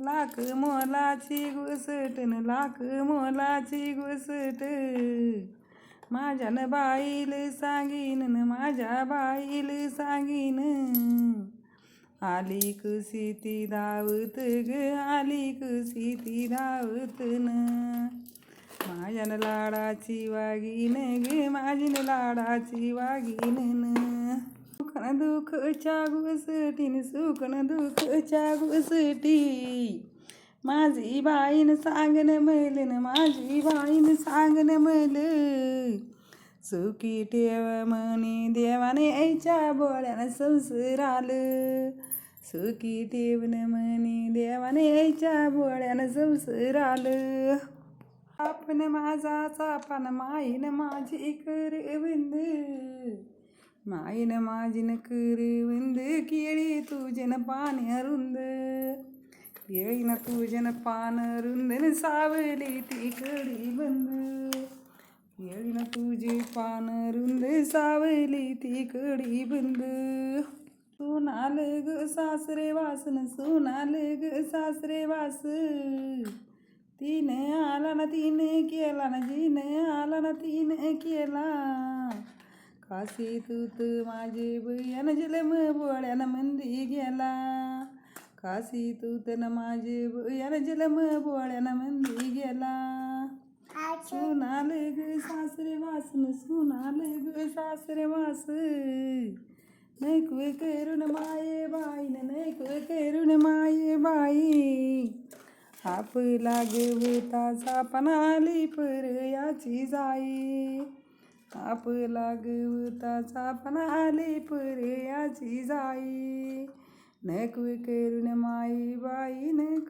लाख मोलाची घुसट न लाख मोलाची घुसट माझ्यान बाईल सांगीन न माझ्या बाईल सांगीन आली कशी ती धावत ग आली कशी ती धावत न माझ्यान लाडाची वागीन ग माझीन लाडाची वागीन न सुखन दुःखच्या घुसटीन सुखन दुःखच्या घुसटी माझी बाईन सांगन मैलन माझी बाईन सांगन मैल सुखी ठेव म्हणे देवाने यायच्या बोळ्यानं संसाराल सुखी ठेवण म्हणे देवाने यायच्या बोळ्यानं संसाराल आपण माझा चापान माईन माझी करवंद माईन माझीन करवंद केळी तुझन पान रुंद केळीन तुझन पान रुंद सावली ती कडी बंद केळीन तुझी पान रुंद सावली ती कडी बंद सुनाल ग सासरे वासन सुनाल ग सासरे वास तिने आला ना तिने केला ना जिने आला ना तिने केला काशी तूत माझे बयान जलम बोळ्यान मंदी गेला काशी तूत न माझे बयान जलम बोळ्यान मंदी गेला सुनाल ग सासरे वासन सुनाल ग सासरे वास नैक करून माये बाईन नैक करून माये बाई आप लागवता सापन आली पर याची जाई आप लागवता सापन आली पर याची जाई नैक करून माई बाई नैक